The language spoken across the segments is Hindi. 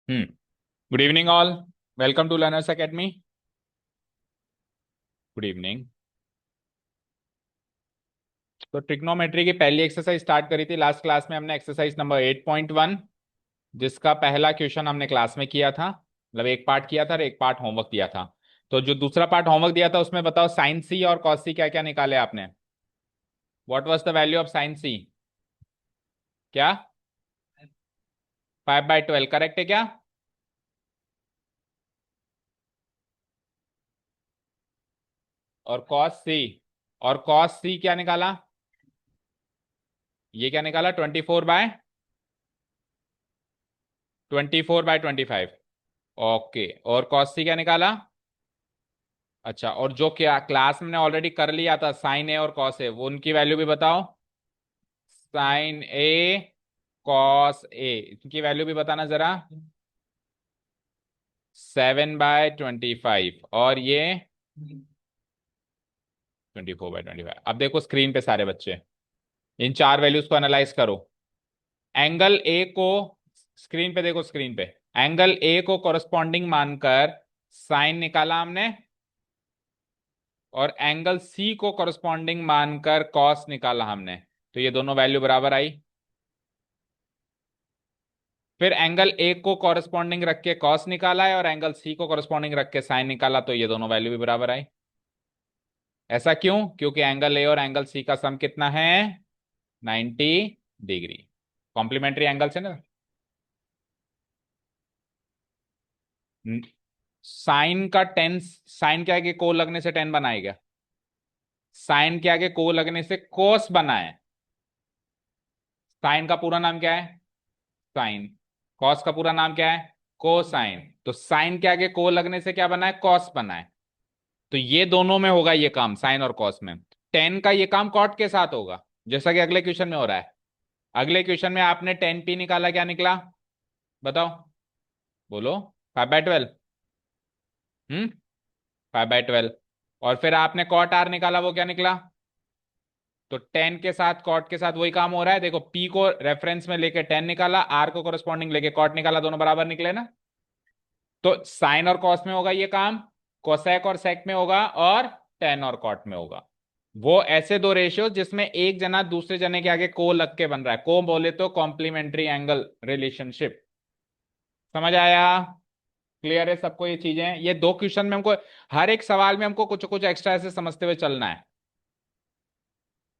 Hmm. Good evening all. Welcome to learners academy. Good evening. तो ट्रिग्नोमेट्री की पहली एक्सरसाइज स्टार्ट करी थी लास्ट क्लास में हमने, एक्सरसाइज नंबर 8.1, जिसका पहला क्वेश्चन हमने क्लास में किया था। मतलब एक पार्ट किया था और एक पार्ट होमवर्क दिया था। तो जो दूसरा पार्ट होमवर्क दिया था उसमें बताओ साइन सी और कॉस सी क्या क्या निकाले आपने। What was the value of sine C? क्या? 5/12 करेक्ट है क्या? और कॉस सी? और कॉस सी क्या निकाला? ये क्या निकाला? 24/25। ओके, और कॉस सी क्या निकाला? अच्छा, और जो क्या क्लास में ऑलरेडी कर लिया था साइन ए और कॉस ए, वो उनकी वैल्यू भी बताओ। साइन ए, कॉस ए, इनकी वैल्यू भी बताना जरा। 7/25 और ये 24/25। अब देखो स्क्रीन पे सारे बच्चे, इन चार वैल्यूज को एनालाइज करो। एंगल ए को, स्क्रीन पे देखो, स्क्रीन पे एंगल ए को कॉरस्पॉन्डिंग मानकर साइन निकाला हमने, और एंगल सी को कॉरस्पॉन्डिंग मानकर कॉस निकाला हमने। तो ये दोनों वैल्यू बराबर आई। फिर एंगल ए को कॉरस्पॉन्डिंग रख के कॉस निकाला है और एंगल सी को कॉरस्पॉन्डिंग रख के साइन निकाला, तो ये दोनों वैल्यू भी बराबर आई। ऐसा क्यों? क्योंकि एंगल ए और एंगल सी का सम कितना है? 90 डिग्री। कॉम्प्लीमेंट्री एंगल से ना। साइन का टेन, साइन के आगे को लगने से टेन बनाएगा, साइन के आगे को लगने से कोस बना है। साइन का पूरा नाम क्या है? साइन। कॉस का पूरा नाम क्या है? कोसाइन। तो साइन के आगे को लगने से क्या बना है? कॉस बना है। तो ये दोनों में होगा ये काम, साइन और कॉस में। टेन का ये काम कॉट के साथ होगा, जैसा कि अगले क्वेश्चन में हो रहा है। अगले क्वेश्चन में आपने 10p निकाला, क्या निकला? बताओ, बोलो। 5/12। 5/12। और फिर आपने कॉट आर निकाला, वो क्या निकला? तो टेन के साथ कॉट के साथ वही काम हो रहा है। देखो, पी को रेफरेंस में लेके टेन निकाला, आर को कोरस्पॉन्डिंग लेके कॉट निकाला, दोनों बराबर निकले ना। तो साइन और कॉस में होगा ये काम, कोसेक और सेक में होगा, और टेन और कॉट में होगा। वो ऐसे दो रेशियो जिसमें एक जना दूसरे जने के आगे को लग के बन रहा है, को बोले तो कॉम्प्लीमेंट्री एंगल रिलेशनशिप। समझ आया? क्लियर है सबको ये चीजें? ये दो क्वेश्चन में हमको, हर एक सवाल में हमको कुछ कुछ एक्स्ट्रा ऐसे समझते हुए चलना है।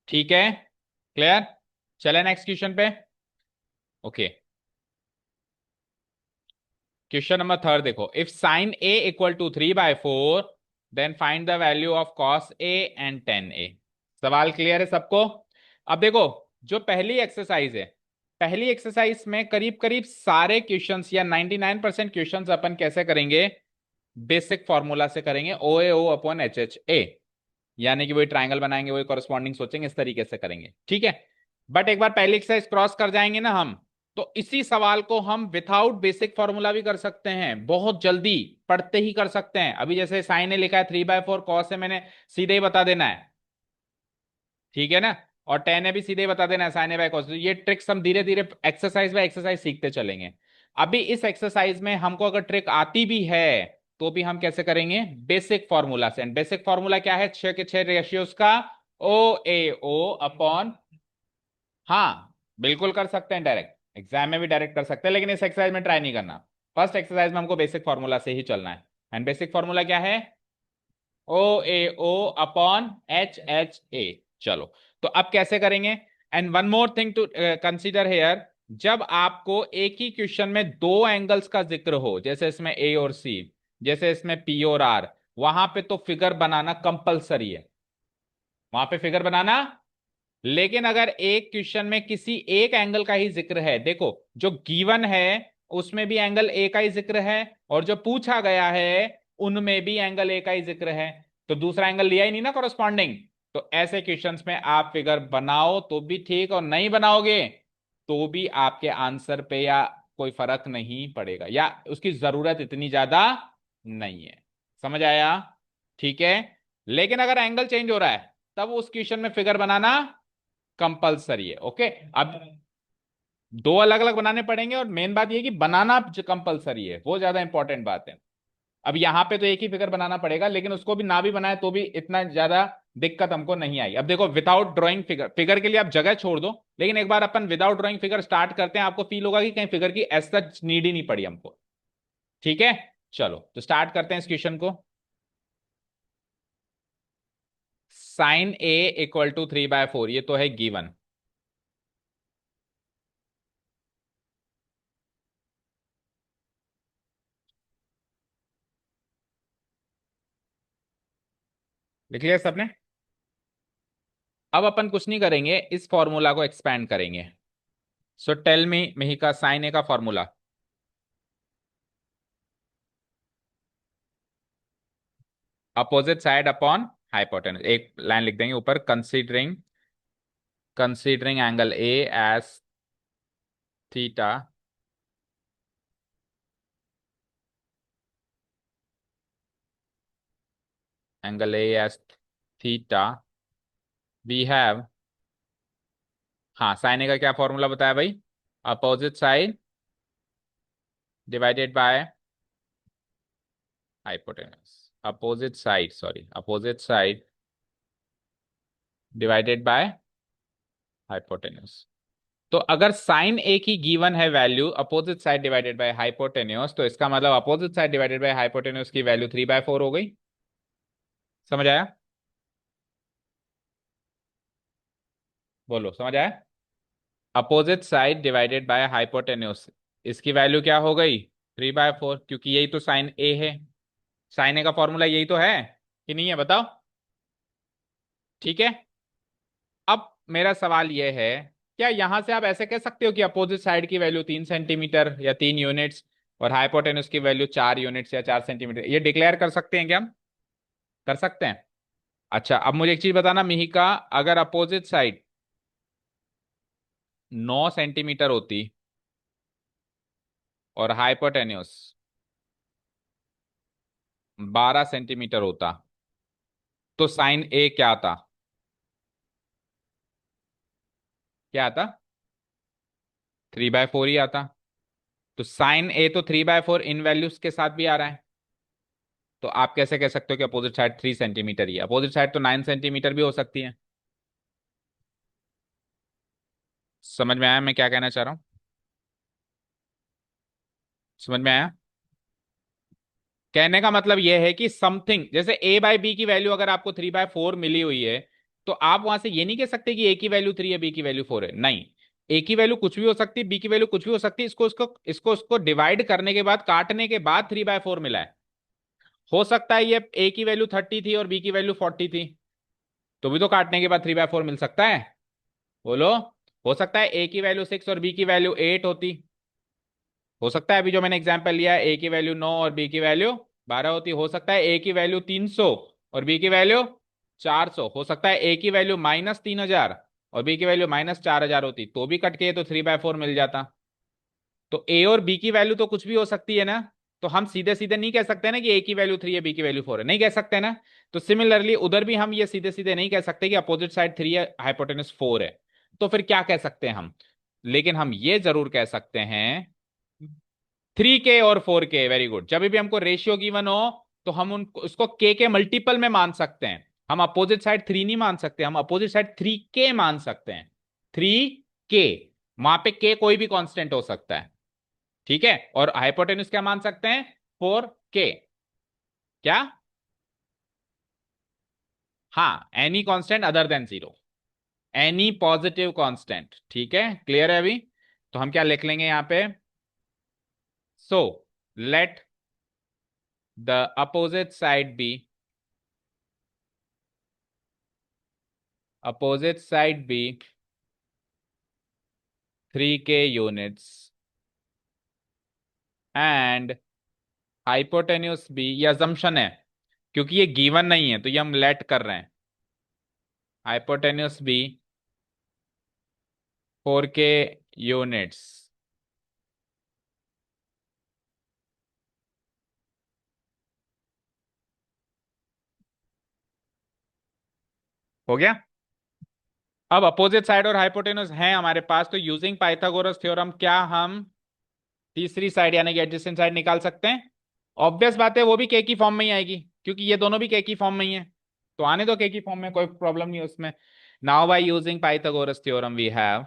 ठीक है? क्लियर? चले नेक्स्ट क्वेश्चन पे। ओके, क्वेश्चन नंबर थर्ड देखो। If sine A equal to 3/4, then find the value of cos A and tan A. सवाल क्लियर है सबको? अब देखो, जो पहली एक्सरसाइज है, पहली एक्सरसाइज में करीब करीब सारे क्वेश्चंस या 99% क्वेश्चंस अपन कैसे करेंगे? बेसिक फॉर्मूला से करेंगे, O A O upon H H A. यानी कि वही ट्राइंगल बनाएंगे, वही कॉरस्पॉन्डिंग सोचेंगे, इस तरीके से करेंगे। ठीक है? बट एक बार पहली एक्सरसाइज क्रॉस कर जाएंगे ना हम, तो इसी सवाल को हम विथआउट बेसिक फॉर्मूला भी कर सकते हैं, बहुत जल्दी पढ़ते ही कर सकते हैं। अभी जैसे साइन ने लिखा है 3/4, कॉस से मैंने सीधे ही बता देना है। ठीक है ना? और टेन ने भी सीधे ही बता देना है, साइन ए बाय कॉस। ये ट्रिक्स हम धीरे धीरे एक्सरसाइज बाय एक्सरसाइज सीखते चलेंगे। अभी इस एक्सरसाइज में हमको अगर ट्रिक आती भी है, तो भी हम कैसे करेंगे? बेसिक फॉर्मूला से। एंड बेसिक फॉर्मूला क्या है? 6 के 6 रेशियोज का ओ ए ओ अपॉन। हाँ, बिल्कुल कर सकते हैं, डायरेक्ट एग्जाम में भी डायरेक्ट कर सकते हैं, लेकिन इस एक्सरसाइज में ट्राई नहीं करना। फर्स्ट एक्सरसाइज में हमको बेसिक फॉर्मूला से ही चलना है। एंड बेसिक फॉर्मूला क्या है? O A O upon H H A. चलो, तो अब कैसे करेंगे? And one more thing to consider here, जब आपको एक ही क्वेश्चन में दो एंगल्स का जिक्र हो, जैसे इसमें ए और सी, जैसे इसमें पी और आर, वहां पे तो फिगर बनाना कंपलसरी है, वहां पे फिगर बनाना। लेकिन अगर एक क्वेश्चन में किसी एक एंगल का ही जिक्र है, देखो जो गिवन है उसमें भी एंगल ए का ही जिक्र है, और जो पूछा गया है उनमें भी एंगल ए का ही जिक्र है, तो दूसरा एंगल लिया ही नहीं ना कॉरस्पॉन्डिंग। तो ऐसे क्वेश्चंस में आप फिगर बनाओ तो भी ठीक, और नहीं बनाओगे तो भी आपके आंसर पे या कोई फर्क नहीं पड़ेगा, या उसकी जरूरत इतनी ज्यादा नहीं है। समझ आया? ठीक है? लेकिन अगर एंगल चेंज हो रहा है, तब उस क्वेश्चन में फिगर बनाना कंपलसरी है। ओके? अब दो अलग अलग बनाने पड़ेंगे, और मेन बात ये है कि बनाना कंपलसरी है, वो ज्यादा इंपॉर्टेंट बात है। अब यहाँ पे तो एक ही फिगर बनाना पड़ेगा, लेकिन उसको भी ना भी बनाए तो भी इतना ज्यादा दिक्कत हमको नहीं आई। अब देखो, विदाउट ड्राइंग फिगर, फिगर के लिए आप जगह छोड़ दो, लेकिन एक बार अपन विदाउट ड्राइंग फिगर स्टार्ट करते हैं, आपको फील होगा कि कहीं फिगर की एज सच नीड ही नहीं पड़ी हमको। ठीक है, चलो तो स्टार्ट करते हैं इस क्वेश्चन को। साइन ए इक्वल टू 3/4, ये तो है गिवन। लिख लिया सबने? अब अपन कुछ नहीं करेंगे, इस फॉर्मूला को एक्सपैंड करेंगे। So tell me Mihika, sine A का फॉर्मूला। अपोजिट साइड अपॉन हाइपोटेनस, एक लाइन लिख देंगे ऊपर, considering considering angle A as theta, angle A as theta, we have, हाँ साइन ए का क्या फॉर्मूला बताया भाई? Opposite side divided by hypotenuse, opposite side, sorry, opposite side divided by hypotenuse. तो अगर साइन ए की गिवन है value opposite side divided by hypotenuse, तो इसका मतलब opposite side divided by hypotenuse की वैल्यू 3/4 हो गई। समझ आया? बोलो, समझ आया? Opposite side divided by hypotenuse, इसकी वैल्यू क्या हो गई? 3/4, क्योंकि यही तो साइन ए है। साइन ए का फॉर्मूला यही तो है कि नहीं है, बताओ? ठीक है। अब मेरा सवाल यह है, क्या यहां से आप ऐसे कह सकते हो कि अपोजिट साइड की वैल्यू 3 सेंटीमीटर या 3 यूनिट्स, और हाइपोटेन्यूज की वैल्यू 4 यूनिट्स या 4 सेंटीमीटर, ये डिक्लेयर कर सकते हैं क्या हम? कर सकते हैं। अच्छा, अब मुझे एक चीज बताना मिहिका, अगर अपोजिट साइड 9 सेंटीमीटर होती और हाइपोटेन्यूज 12 सेंटीमीटर होता, तो साइन ए क्या आता? क्या आता? 3/4 ही आता। तो साइन ए तो 3/4 इन वैल्यूज के साथ भी आ रहा है, तो आप कैसे कह सकते हो कि अपोजिट साइड 3 सेंटीमीटर ही है? अपोजिट साइड तो 9 सेंटीमीटर भी हो सकती है। समझ में आया मैं क्या कहना चाह रहा हूँ? समझ में आया? कहने का मतलब यह है कि समथिंग, जैसे ए बाई बी की वैल्यू अगर आपको 3/4 मिली हुई है, तो आप वहां से ये नहीं कह सकते कि ए की वैल्यू 3 है, बी की वैल्यू 4 है, नहीं। ए की वैल्यू कुछ भी हो सकती है, बी की वैल्यू कुछ भी हो सकती है, इसको डिवाइड करने के बाद, काटने के बाद 3/4 मिला है। हो सकता है ये ए की वैल्यू 30 थी और बी की वैल्यू 40 थी, तो भी तो काटने के बाद 3/4 मिल सकता है। बोलो। हो सकता है ए की वैल्यू 6 और बी की वैल्यू 8 होती, हो सकता है अभी जो मैंने एग्जांपल लिया है, ए की वैल्यू 9 और बी की वैल्यू 12 होती, हो सकता है ए की वैल्यू 300 और बी की वैल्यू 400, हो सकता है ए की वैल्यू -3000 और बी की वैल्यू -4000 होती, तो भी कट के तो 3/4 मिल जाता। तो ए और बी की वैल्यू तो कुछ भी हो सकती है ना, तो हम सीधे सीधे नहीं कह सकते ना कि ए की वैल्यू 3 है, बी की वैल्यू 4 है, नहीं कह सकते ना। तो सिमिलरली उधर भी हम ये सीधे सीधे नहीं कह सकते कि अपोजिट साइड 3 है, हाइपोटेनस 4 है। तो फिर क्या कह सकते हैं हम? लेकिन हम ये जरूर कह सकते हैं, 3 के और 4 के, वेरी गुड, जब भी हमको रेशियो गिवन हो, तो हम उन उसको के मल्टीपल में मान सकते हैं। हम अपोजिट साइड 3 नहीं मान सकते, हम अपोजिट साइड 3 के मान सकते हैं। 3 के, वहां पे के कोई भी कांस्टेंट हो सकता है। ठीक है, और हाइपोटेन्यूज क्या मान सकते हैं? 4 के। क्या? हाँ, any constant other than 0, any positive constant. ठीक है, क्लियर है अभी? तो हम क्या लिख लेंगे यहां पे? So let the opposite side be, opposite side be 3 के यूनिट्स एंड हाइपोटेन्यूज बी, ये अजम्पशन है क्योंकि ये गिवन नहीं है, तो ये हम लेट कर रहे हैं। हाइपोटेन्यूज बी 4 के यूनिट्स। हो गया? अब अपोजिट साइड और हाइपोटेनस है हमारे पास, तो यूजिंग पाइथागोरस थ्योरम क्या हम तीसरी साइड यानी कि एडजेसेंट साइड निकाल सकते हैं? ऑब्वियस बात है, वो भी के की फॉर्म में ही आएगी, क्योंकि ये दोनों भी के की फॉर्म में ही है। तो आने दो के की फॉर्म में, कोई प्रॉब्लम नहीं है उसमें। Now by using Pythagoras theorem we have,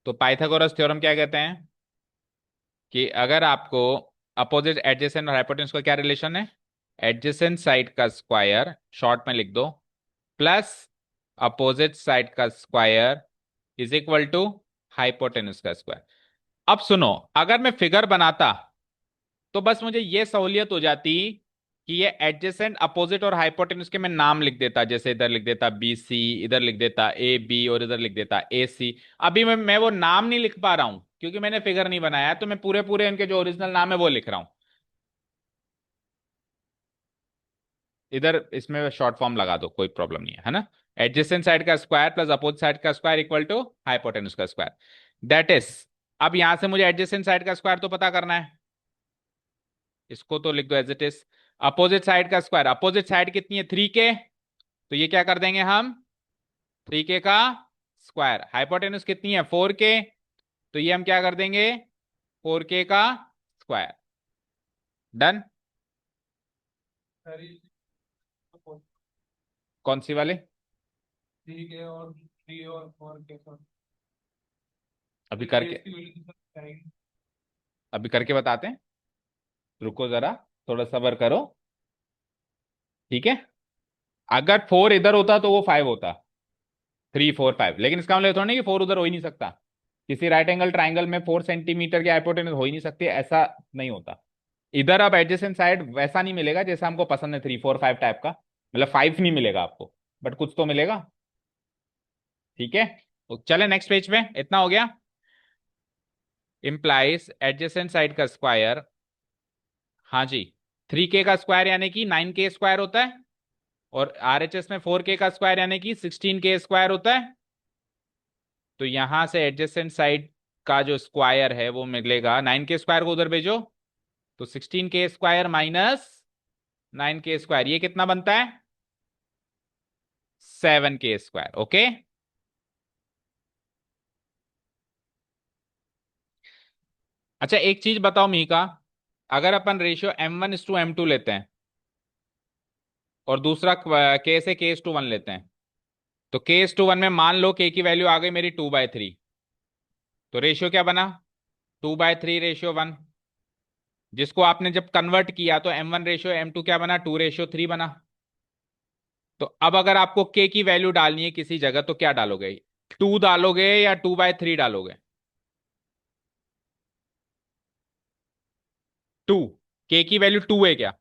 तो पाइथागोरस थ्योरम क्या कहते हैं कि अगर आपको अपोजिट एडजेसेंट और हाइपोटेन्यूज का क्या रिलेशन है, एडजेसेंट साइड का स्क्वायर शॉर्ट में लिख दो प्लस अपोजिट साइड का square is equal to hypotenuse का स्क्वायर। अब सुनो, अगर मैं फिगर बनाता तो बस मुझे ये सहूलियत हो जाती कि ये एडजेसेंट अपोजिट और हाइपोटेन्यूज के मैं नाम लिख देता, जैसे इधर लिख देता बी सी, इधर लिख देता ए बी और इधर लिख देता ए सी। अभी मैं वो नाम नहीं लिख पा रहा हूं क्योंकि मैंने फिगर नहीं बनाया है, तो मैं पूरे पूरे इनके जो ओरिजिनल नाम है वो लिख रहा हूं। इधर इसमें शॉर्ट फॉर्म लगा दो, कोई प्रॉब्लम नहीं है ना। एडजेसेंट साइड का स्क्वायर प्लस अपोजिट साइड का स्क्वायर इक्वल टू हाइपोटेन्यूज का स्क्वायर, दैट इज। अब यहां से मुझे एडजेसेंट साइड का स्क्वायर तो पता करना है, इसको तो लिख दो as it is. Opposite side का स्क्वायर, अपोजिट साइड कितनी है 3k, तो ये क्या कर देंगे हम 3k का स्क्वायर। हाइपोटेन्यूज कितनी है 4k, तो ये हम क्या कर देंगे 4k का स्क्वायर। डन। कौन सी वाली? 3 के और 3 और 4 के। अभी करके, अभी करके बताते हैं, रुको जरा, थोड़ा सब्र करो। ठीक है, अगर 4 इधर होता तो वो 5 होता, 3 4 5, लेकिन इसका मतलब थोड़ा नहीं कि 4 उधर हो ही नहीं सकता। किसी राइट एंगल ट्राइंगल में 4 सेंटीमीटर की हाइपोटेन्यूज हो ही नहीं सकती, ऐसा नहीं होता। इधर अब एडजेसेंट साइड वैसा नहीं मिलेगा जैसा हमको पसंद है 3 4 5 टाइप का, मतलब 5 नहीं मिलेगा आपको, बट कुछ तो मिलेगा। ठीक है, तो चले नेक्स्ट पेज पे, इतना हो गया। इंप्लाइज एडजेसेंट साइड का स्क्वायर, हाँ जी, 3k का स्क्वायर यानी कि 9k स्क्वायर होता है, और आरएचएस में 4k का स्क्वायर यानी कि 16k स्क्वायर होता है। तो यहां से एडजेसेंट साइड का जो स्क्वायर है वो मिलेगा, 9k स्क्वायर को उधर भेजो, तो 16k square minus 9k square, ये कितना बनता है 7k स्क्वायर। ओके, अच्छा एक चीज बताओ मीका, अगर अपन रेशियो m1:m2 लेते हैं और दूसरा k से k:1 लेते हैं, तो k:1 में मान लो k की वैल्यू आ गई मेरी 2/3, तो रेशियो क्या बना 2/3:1, जिसको आपने जब कन्वर्ट किया तो m1:m2 क्या बना 2:3 बना। तो अब अगर आपको k की वैल्यू डालनी है किसी जगह तो क्या डालोगे, 2 डालोगे या 2/3 डालोगे? 2, k की वैल्यू 2 है क्या?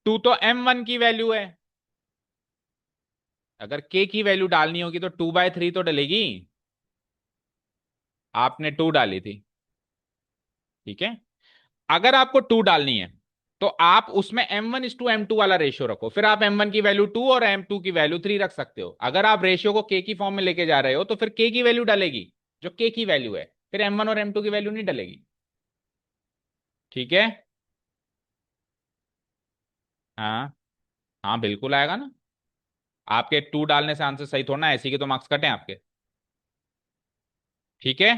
2 तो m1 की वैल्यू है, अगर k की वैल्यू डालनी होगी तो 2/3 तो डलेगी, आपने 2 डाली थी। ठीक है, अगर आपको 2 डालनी है तो आप उसमें m1:m2 वाला रेशियो रखो, फिर आप m1 की वैल्यू 2 और m2 की वैल्यू 3 रख सकते हो। अगर आप रेशियो को k की फॉर्म में लेके जा रहे हो तो फिर k की वैल्यू डलेगी, जो k की वैल्यू है, फिर m1 और m2 की वैल्यू नहीं डलेगी। ठीक है, हाँ, हाँ बिल्कुल आएगा ना, आपके 2 डालने से आंसर सही थोड़ा ना, ऐसे के तो मार्क्स कटे आपके। ठीक है,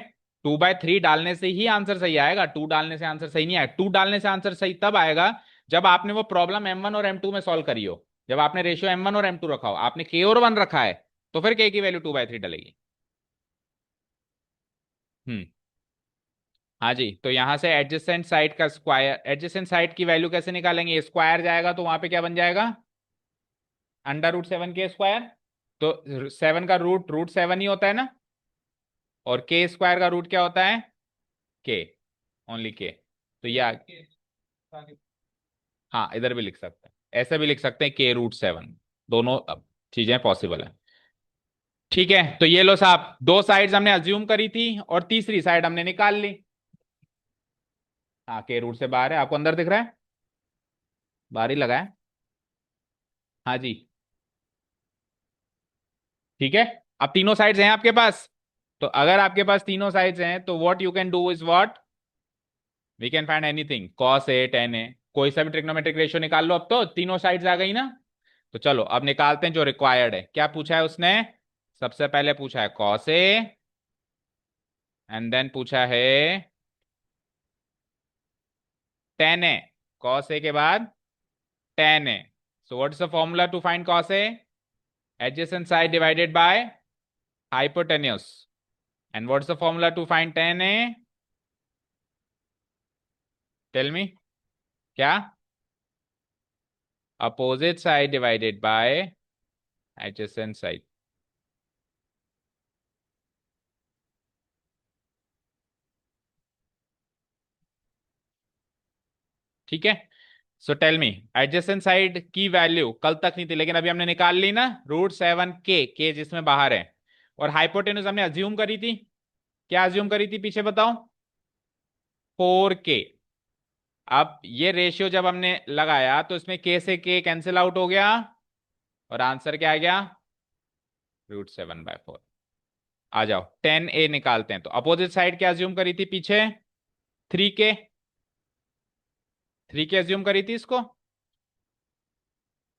2/3 डालने से ही आंसर सही आएगा, 2 डालने से आंसर सही नहीं आएगा। 2 डालने से आंसर सही तब आएगा जब आपने वो प्रॉब्लम m1 और m2 में सॉल्व करी हो, जब आपने रेशियो m1 और m2 रखा हो, आपने k और 1 रखा है, तो फिर k की वैल्यू 2/3 डलेगी। हम्म, हाँ जी, तो यहां से एडजेसेंट साइड का स्क्वायर, एडजेसेंट साइड की वैल्यू कैसे निकालेंगे, स्क्वायर जाएगा तो वहां पे क्या बन जाएगा √7k², तो 7 का रूट 7 ही होता है ना, और k² का रूट क्या होता है k, ओनली k। तो ये हाँ इधर भी लिख सकते हैं, ऐसे भी लिख सकते हैं k√7, दोनों अब चीजें पॉसिबल है। ठीक है, तो ये लो साहब, 2 साइड्स हमने अज्यूम करी थी और तीसरी साइड हमने निकाल ली। हाँ k रूट से बाहर है, आपको अंदर दिख रहा है, बाहर ही लगा है। हाँ जी। ठीक है। अब तीनों साइड्स हैं आपके पास। तो अगर आपके पास तीनों साइड्स हैं तो what you can do is what, we can find anything, cos A tan A, कोई सा भी ट्रिग्नोमेट्रिक रेशियो निकाल लो, अब तो तीनों साइड्स आ गई ना। तो चलो अब निकालते हैं जो रिक्वायर्ड है। क्या पूछा है उसने? सबसे पहले पूछा है कॉस ए, एंड देन पूछा है टेन ए। कॉस ए के बाद tan A. So what is the formula to find cos A? Adjacent side divided by hypotenuse. And what is the formula to find tan A? Tell me. क्या? Opposite side divided by adjacent side. ठीक है। So tell me, adjacent side की वैल्यू कल तक नहीं थी लेकिन अभी हमने निकाल ली ना, √7 के जिसमें बाहर है। और हाइपोटेन्यूज हमने अज्यूम करी थी। क्या अज्यूम करी थी पीछे बताओ? 4 के। अब ये रेशियो जब हमने लगाया तो इसमें के से के कैंसिल आउट हो गया और आंसर क्या आ गया? √7/4। आ जाओ 10a निकालते हैं। तो अपोजिट साइड क्या अज्यूम करी थी पीछे? 3 के। 3 के अज्यूम करी थी इसको।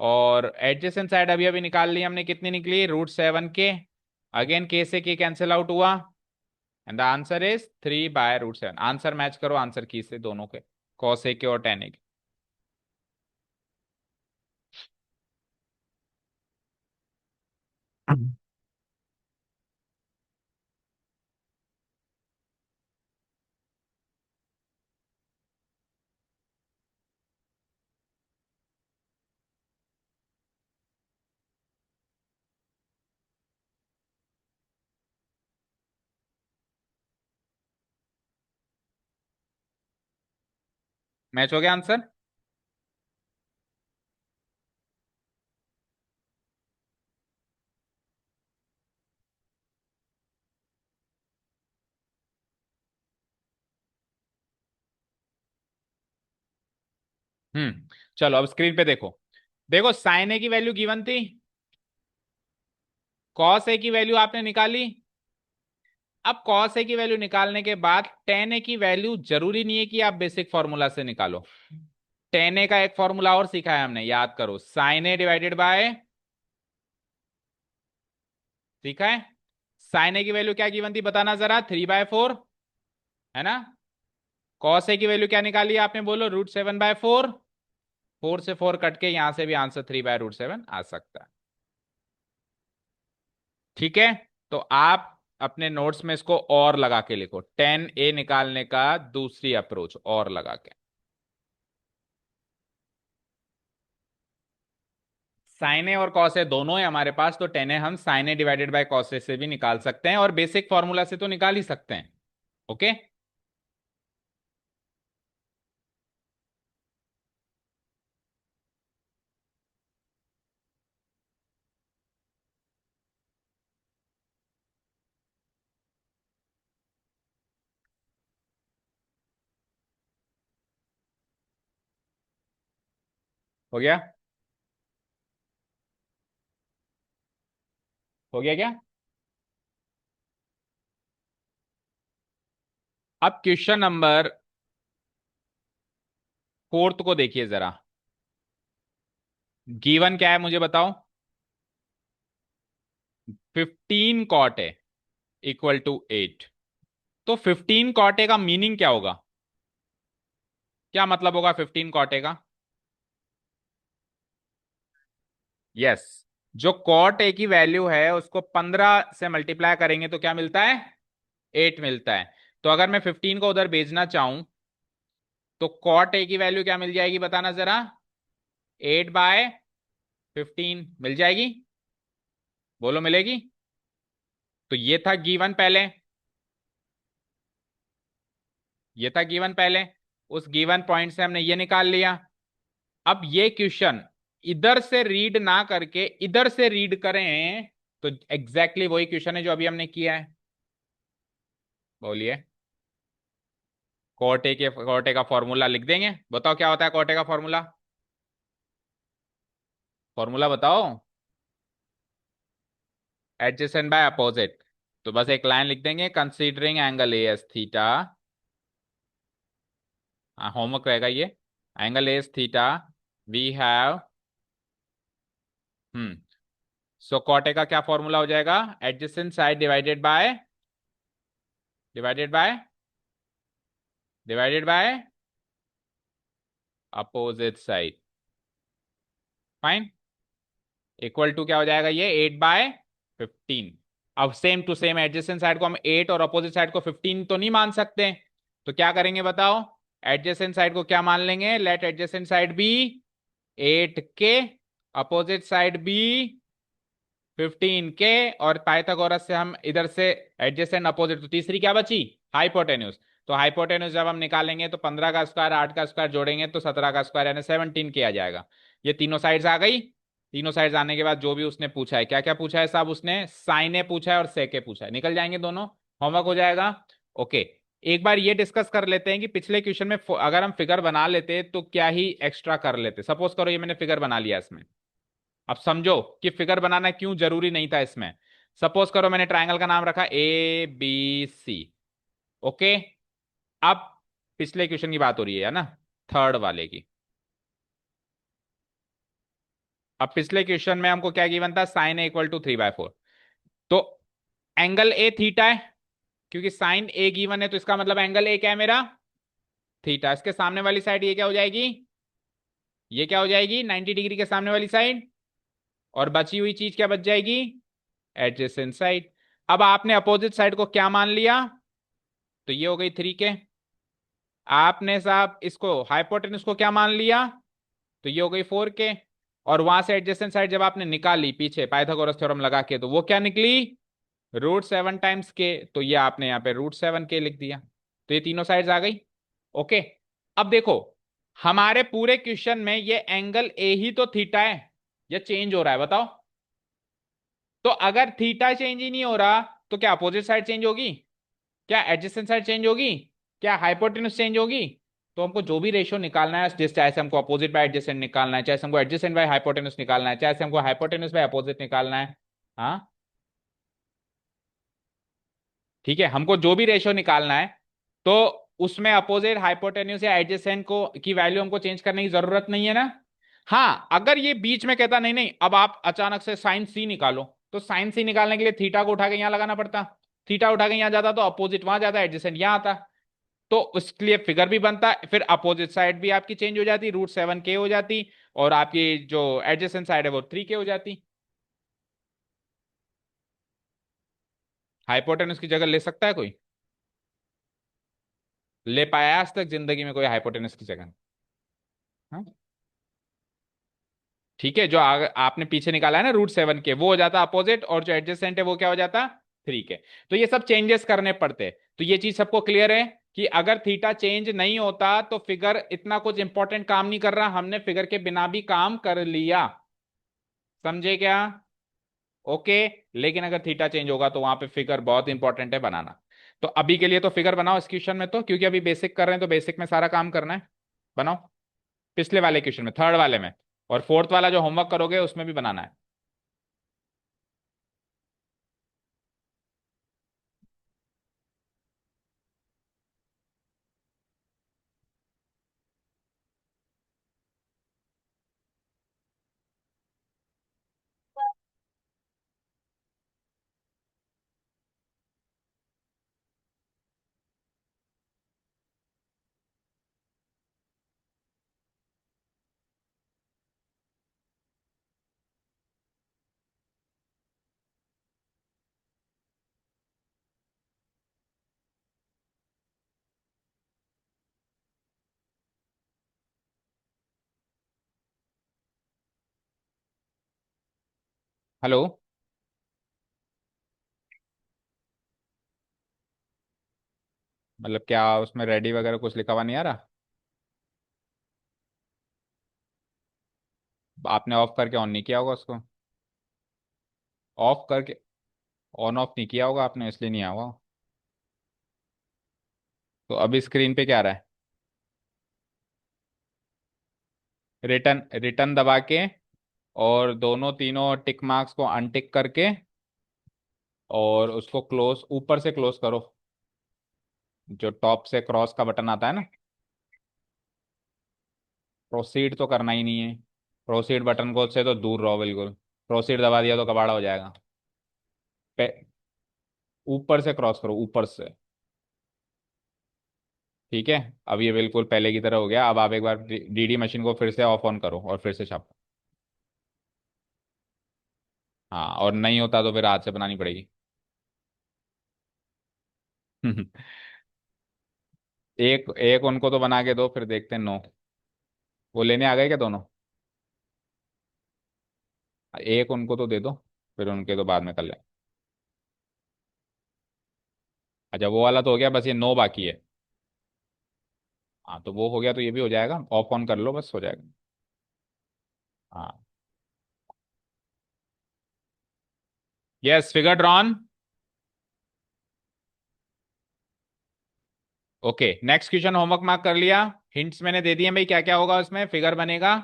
और एडजेसेंट साइड अभी अभी निकाल ली हमने, कितनी निकली? √7 के। अगेन के से के कैंसिल आउट हुआ and the answer is 3/√7। Answer match करो आंसर की से दोनों के, कॉस ए के और टेन ए के। मैच हो गया आंसर। चलो अब स्क्रीन पे देखो। देखो साइन ए की वैल्यू गिवन थी, कॉस ए की वैल्यू आपने निकाली। अब कॉस ए की वैल्यू निकालने के बाद टेन ए की वैल्यू जरूरी नहीं है कि आप बेसिक फॉर्मूला से निकालो। टेन ए का एक फॉर्मूला और सीखा है हमने, याद करो, साइन ए डिवाइडेड बाय, सीखा है। साइन ए की वैल्यू क्या गिवन थी बताना जरा? 3/4, है ना। कॉस ए की वैल्यू क्या निकाली आपने, बोलो? √7/4। 4 से 4 कट के यहां से भी आंसर 3/√7 आ सकता है। ठीक है। तो आप अपने नोट्स में इसको और लगा के लिखो, 10a निकालने का दूसरी अप्रोच और लगा के। साइन ए और कॉस ए दोनों है हमारे पास, तो 10a हम sine A divided by cos A से भी निकाल सकते हैं और बेसिक फॉर्मूला से तो निकाल ही सकते हैं। ओके। हो गया? हो गया क्या? अब क्वेश्चन नंबर 4 को देखिए जरा। गिवन क्या है मुझे बताओ? 15 cot A इक्वल टू 8। तो 15 cot A का मीनिंग क्या होगा? क्या मतलब होगा 15 cot A का? यस। जो कॉट ए की वैल्यू है उसको 15 से मल्टीप्लाई करेंगे तो क्या मिलता है? 8 मिलता है। तो अगर मैं 15 को उधर भेजना चाहूं तो कॉट ए की वैल्यू क्या मिल जाएगी बताना जरा? 8/15 मिल जाएगी। बोलो मिलेगी? तो ये था गिवन पहले, ये था गिवन पहले। उस गिवन पॉइंट से हमने ये निकाल लिया। अब ये क्वेश्चन इधर से रीड ना करके इधर से रीड करें तो एग्जैक्टली वही क्वेश्चन है जो अभी हमने किया है। बोलिए। कॉट ए का फॉर्मूला लिख देंगे, बताओ क्या होता है कॉट ए का फॉर्मूला? फॉर्मूला बताओ। Adjacent by opposite. तो बस एक लाइन लिख देंगे, considering angle A as theta. Homework रहेगा ये। Angle as theta, we have, hmm, so cot A का क्या फॉर्मूला हो जाएगा? Adjacent side divided by divided by opposite side. Fine. Equal to क्या हो जाएगा ये? 8/15। अब same to same adjacent side को हम 8 और अपोजिट साइड को 15 तो नहीं मान सकते, तो क्या करेंगे बताओ? एडजेसेंट साइड को क्या मान लेंगे? लेट एडजेसेंट साइड बी 8 के, अपोजिट साइड बी 15 के, और पाइथागोरस से हम इधर से एडजेसेंट अपोजिट, तो तीसरी क्या बची? हाइपोटेन्यूज। तो हाइपोटेन्यूज जब हम निकालेंगे तो 15 का स्क्वायर 8 का स्क्वायर जोड़ेंगे तो 17 का स्क्वायर यानी 17 के आ जाएगा। ये तीनों साइड्स आ गई। तीनों साइड्स आने के बाद जो भी उसने पूछा है, क्या क्या पूछा है साहब? उसने साइने पूछा है और सेके पूछा है, निकल जाएंगे दोनों। होमवर्क हो जाएगा। ओके। एक बार ये डिस्कस कर लेते हैं कि पिछले क्वेश्चन में अगर हम फिगर बना लेते तो क्या ही एक्स्ट्रा कर लेते। सपोज करो ये मैंने फिगर बना लिया इसमें। अब समझो कि फिगर बनाना क्यों जरूरी नहीं था इसमें। सपोज करो मैंने ट्रायंगल का नाम रखा ABC। ओके। अब पिछले क्वेश्चन की बात हो रही है ना, थर्ड वाले की। अब पिछले क्वेश्चन में हमको क्या गिवन था? Sine A equal to 3/4। तो एंगल ए थीटा है, क्योंकि साइन ए गिवन है तो इसका मतलब एंगल ए क्या है मेरा? थीटा। इसके सामने वाली साइड ये क्या हो जाएगी? ये क्या हो जाएगी? 90 डिग्री के सामने वाली साइड। और बची हुई चीज क्या बच जाएगी? Adjacent side. अब आपने अपोजिट साइड को क्या मान लिया? तो ये हो गई 3 के। आपने साहब इसको हाइपोटेन्यूज को क्या मान लिया? तो ये हो गई 4 के। और वहां से एडजेसेंट साइड जब आपने निकाली पीछे पाइथागोरस थ्योरम लगा के, तो वो क्या निकली? √7 टाइम्स के। तो ये आपने यहाँ पे √7 के लिख दिया। तो ये तीनों साइड्स आ गई। ओके। अब देखो, हमारे पूरे क्वेश्चन में ये एंगल ए ही तो थीटा है, ये चेंज हो रहा है बताओ। तो अगर थीटा चेंज ही नहीं हो रहा तो क्या अपोजिट साइड चेंज होगी? क्या एडजेसेंट साइड चेंज होगी? क्या हाइपोटेन्यूज चेंज होगी? तो हमको जो भी रेशियो निकालना है, जिस चाहे से हमको अपोजिट बाय एडजेसेंट निकालना है, चाहे से हमको एडजेसेंट बाय हाइपोटेन्यूज निकालना है, चाहे से हमको हाइपोटेन्यूज बाय अपोजिट निकालना है। हाँ, ठीक है, हमको जो भी रेशियो निकालना है तो उसमें अपोजिट हाइपोटेन्यूज या एडजेसेंट को की वैल्यू हमको चेंज करने की जरूरत नहीं है ना। हाँ, अगर ये बीच में कहता नहीं नहीं अब आप अचानक से साइन सी निकालो, तो साइन सी निकालने के लिए थीटा को उठा के यहां लगाना पड़ता। थीटा उठा के यहां जाता तो अपोजिट वहां जाता, एडजेसेंट यहां आता। तो उसके लिए फिगर भी बनता, फिर अपोजिट साइड भी आपकी चेंज हो जाती, √7 के हो जाती, और आपकी जो एडजेसेंट साइड है वो 3 के हो जाती। हाइपोटेन्यूज की जगह ले सकता है कोई? ले पाया आज तक जिंदगी में कोई हाइपोटेन्यूज की जगह? हाँ? ठीक है, जो आपने पीछे निकाला है ना √7 के, वो हो जाता अपोजिट, और जो एडजेसेंट है वो क्या हो जाता? 3 के। तो ये सब चेंजेस करने पड़ते। तो ये चीज सबको क्लियर है कि अगर थीटा चेंज नहीं होता तो फिगर इतना कुछ इंपॉर्टेंट काम नहीं कर रहा, हमने फिगर के बिना भी काम कर लिया। समझे क्या? ओके। लेकिन अगर थीटा चेंज होगा तो वहां पे फिगर बहुत इंपॉर्टेंट है बनाना। तो अभी के लिए तो फिगर बनाओ इस क्वेश्चन में, तो क्योंकि अभी बेसिक कर रहे हैं तो बेसिक में सारा काम करना है। बनाओ। पिछले वाले क्वेश्चन में, थर्ड वाले में, और फोर्थ वाला जो होमवर्क करोगे उसमें भी बनाना है। हेलो। मतलब क्या उसमें रेडी वगैरह कुछ लिखा हुआ नहीं आ रहा? आपने ऑफ करके ऑन नहीं किया होगा उसको। ऑफ करके ऑन ऑफ नहीं किया होगा आपने, इसलिए नहीं आया होगा। तो अभी स्क्रीन पे क्या आ रहा है? रिटर्न रिटर्न दबा के और दोनों तीनों टिक मार्क्स को अनटिक करके और उसको क्लोज, ऊपर से क्लोज करो, जो टॉप से क्रॉस का बटन आता है ना। प्रोसीड तो करना ही नहीं है, प्रोसीड बटन को से तो दूर रहो बिल्कुल। प्रोसीड दबा दिया तो कबाड़ा हो जाएगा। ऊपर से क्रॉस करो, ऊपर से। ठीक है। अब ये बिल्कुल पहले की तरह हो गया। अब आप एक बार डीडी मशीन को फिर से ऑफ ऑन करो और फिर से छापो। हाँ, और नहीं होता तो फिर हाथ से बनानी पड़ेगी। एक एक उनको तो बना के दो, फिर देखते हैं। नो, वो लेने आ गए क्या दोनों? एक उनको तो दे दो, फिर उनके तो बाद में कर लें। अच्छा, वो वाला तो हो गया, बस ये नो बाकी है। हाँ, तो वो हो गया तो ये भी हो जाएगा। ऑफ ऑन कर लो, बस हो जाएगा। हाँ। Yes, figure drawn. Okay, next question homework mark कर लिया। हिंट्स मैंने दे दिए भाई, क्या क्या होगा उसमें। फिगर बनेगा।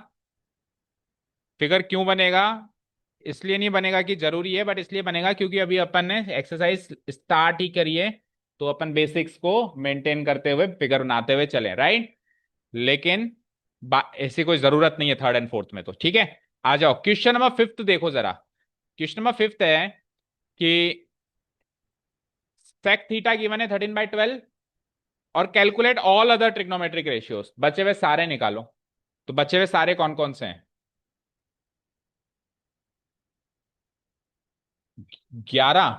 फिगर क्यों बनेगा? इसलिए नहीं बनेगा कि जरूरी है, बट इसलिए बनेगा क्योंकि अभी अपन ने एक्सरसाइज स्टार्ट ही करी है। तो अपन बेसिक्स को मेंटेन करते हुए फिगर बनाते हुए चले, राइट। लेकिन ऐसी कोई जरूरत नहीं है थर्ड एंड फोर्थ में, तो ठीक है। आ जाओ, क्वेश्चन नंबर फिफ्थ देखो जरा। क्वेश्चन नंबर फिफ्थ है कि sec थीटा गिवन है 13/12, और calculate all other trigonometric ratios. बचे हुए सारे निकालो। तो बचे हुए सारे कौन कौन से हैं? 11,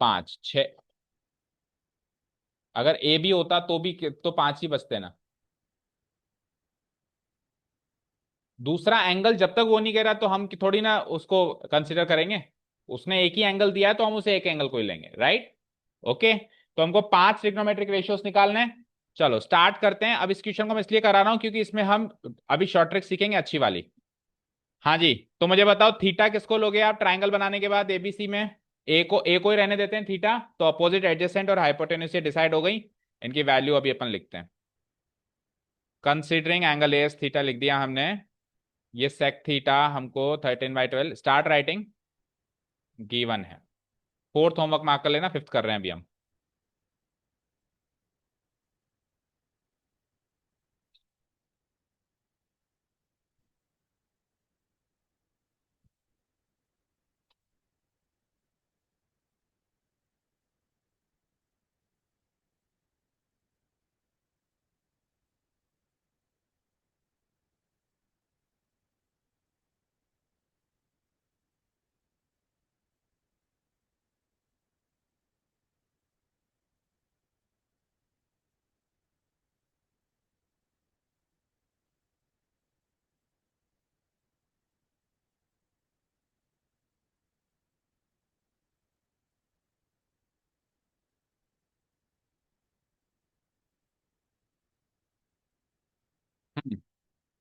5, 6। अगर ए भी होता तो भी तो 5 ही बचते ना। दूसरा एंगल जब तक वो नहीं कह रहा तो हम थोड़ी ना उसको कंसिडर करेंगे। उसने एक ही एंगल दिया है तो हम उसे एक एंगल को ही लेंगे, राइट। ओके। तो हमको 5 ट्रिग्नोमेट्रिक रेशियोज निकालने हैं। चलो स्टार्ट करते हैं। अब इस क्वेश्चन को मैं इसलिए करा रहा हूं क्योंकि इसमें हम अभी शॉर्ट ट्रिक सीखेंगे अच्छी वाली। हाँ जी। तो मुझे बताओ, थीटा किसको लोगे आप ट्राइंगल बनाने के बाद एबीसी में? ए को ही रहने देते हैं थीटा। तो अपोजिट एडजेसेंट और हाइपोटेन्यूज से डिसाइड हो गई। इनकी वैल्यू अभी अपन लिखते हैं। कंसिडरिंग एंगल एस थीटा लिख दिया हमने। ये सेक थीटा हमको 13/12 स्टार्ट राइटिंग गिवन है। फोर्थ होमवर्क मार्क कर लेना, फिफ्थ कर रहे हैं अभी हम।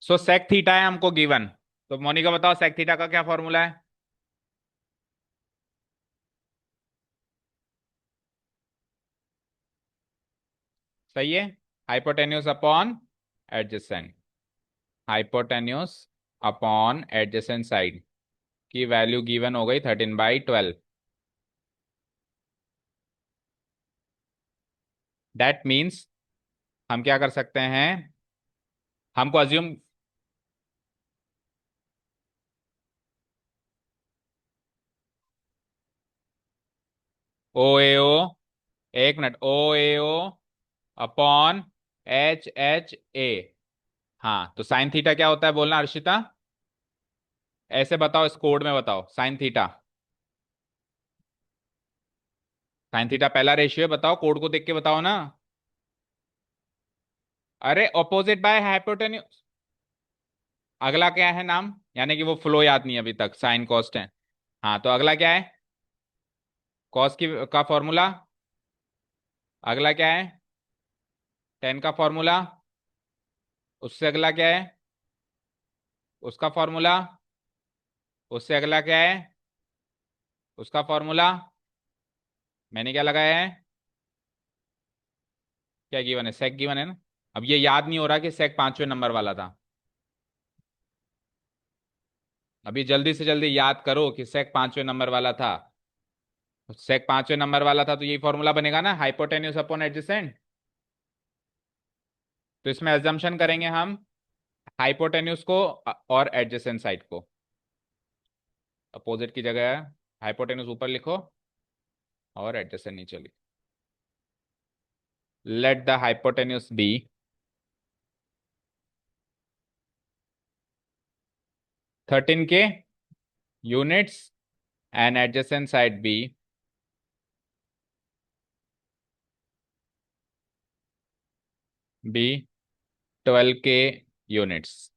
सो सेक थीटा है हमको गिवन। तो मोनिका बताओ, सेक थीटा का क्या फॉर्मूला है? सही है। Hypotenuse upon adjacent. Hypotenuse upon adjacent side की वैल्यू गिवन हो गई 13/12। दैट मीन्स हम क्या कर सकते हैं? हमको अज्यूम। ओ ए ओ, एक minute, O A O upon HHA। हाँ, तो साइन थीटा क्या होता है बोलना अर्शिता। ऐसे बताओ, इस कोड में बताओ साइन थीटा। साइन थीटा पहला रेशियो है, बताओ कोड को देख के बताओ ना। अरे ऑपोजिट बाय हाइपोटेन्यूज। अगला क्या है नाम, यानी कि वो फ्लो याद नहीं अभी तक, साइन कॉस्ट है। हाँ, तो अगला क्या है? कॉस की का फॉर्मूला। अगला क्या है? टेन का फॉर्मूला। उससे अगला क्या है? उसका फॉर्मूला। उससे अगला क्या है? उसका फॉर्मूला। मैंने क्या लगाया है? क्या गिवन है? सेक गिवन है ना। अब ये याद नहीं हो रहा कि सेक 5वें नंबर वाला था। अभी जल्दी से जल्दी याद करो कि सेक 5वें नंबर वाला था। सेक 5वें नंबर वाला था तो यही फॉर्मूला बनेगा ना, हाइपोटेन्यूज अपॉन एडजेसेंट। तो इसमें एजम्पशन करेंगे हम हाइपोटेन्यूज को और एडजेसेंट साइड को। अपोजिट की जगह हाइपोटेन्यूज ऊपर लिखो और एडजेसेंट नीचे लिखो। लेट द हाइपोटेन्यूज बी 13 के units and adjacent side be 12 के यूनिट्स।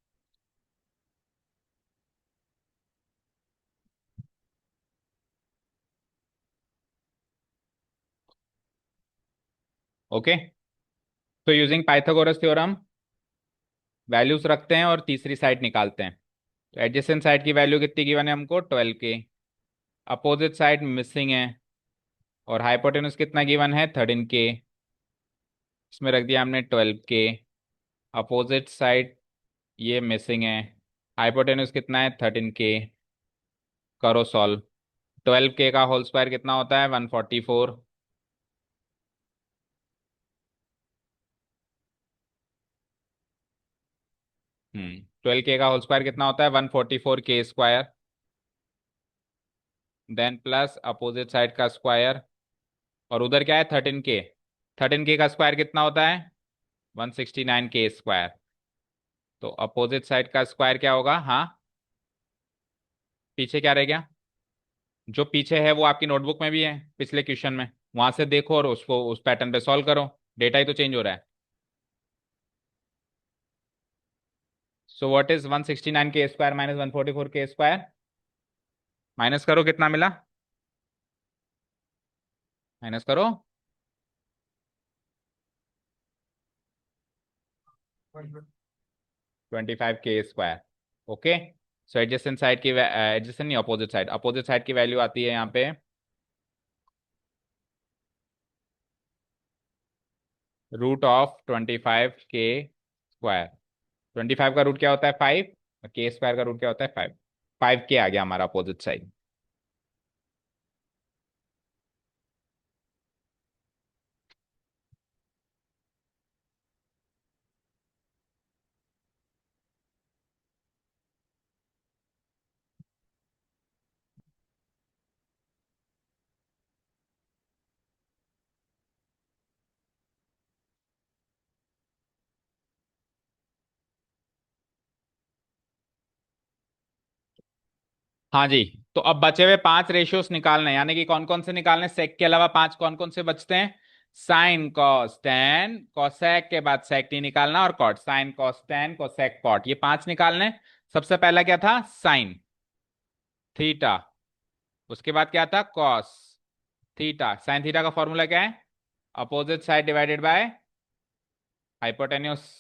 ओके, तो यूजिंग पाइथागोरस थ्योरम वैल्यूज रखते हैं और तीसरी साइड निकालते हैं। तो एडजेसेंट साइड की वैल्यू कितनी गिवन है हमको, 12 के। अपोजिट साइड मिसिंग है और हाइपोटेन्यूज कितना गिवन है, 13 के। इसमें रख दिया हमने 12 के। अपोजिट साइड ये मिसिंग है, हाइपोटेन्यूज कितना है, 13 के। करो सॉल्व। 12 के का होल स्क्वायर कितना होता है, 144। 12 के का होल स्क्वायर कितना होता है, 144 के square. Then plus opposite side का स्क्वायर, और उधर क्या है, 13 के। 13 के का स्क्वायर कितना होता है, 169 के स्क्वायर। तो अपोजिट साइड का स्क्वायर क्या होगा, हाँ। पीछे क्या रह गया, जो पीछे है वो आपकी नोटबुक में भी है पिछले क्वेश्चन में, वहां से देखो और उसको उस पैटर्न पे सॉल्व करो। डेटा ही तो चेंज हो रहा है। सो व्हाट इज 169 के स्क्वायर माइनस 144 के स्क्वायर। माइनस करो, कितना मिला, माइनस करो। 25 के स्क्वायर। ओके, सो एडजेसेंट साइड की एडजेसेंट नहीं, अपोजिट साइड, अपोजिट साइड की वैल्यू आती है यहाँ पे √25 के स्क्वायर। 25 का रूट क्या होता है, 5। और के स्क्वायर का रूट क्या होता है, 5। 5 के आ गया हमारा अपोजिट साइड। हाँ जी। तो अब बचे हुए 5 रेशियोज निकालने हैं, यानी कि कौन कौन से निकालने, सेक के अलावा 5 कौन कौन से बचते हैं, साइन कॉस टेन कोसेक के बाद सेक टी निकालना, और cot, sine cos tan cosec cot, ये 5 निकालने। सबसे पहला क्या था, साइन थीटा। उसके बाद क्या था, कॉस थीटा। साइन थीटा का फॉर्मूला क्या है, opposite side divided by hypotenuse.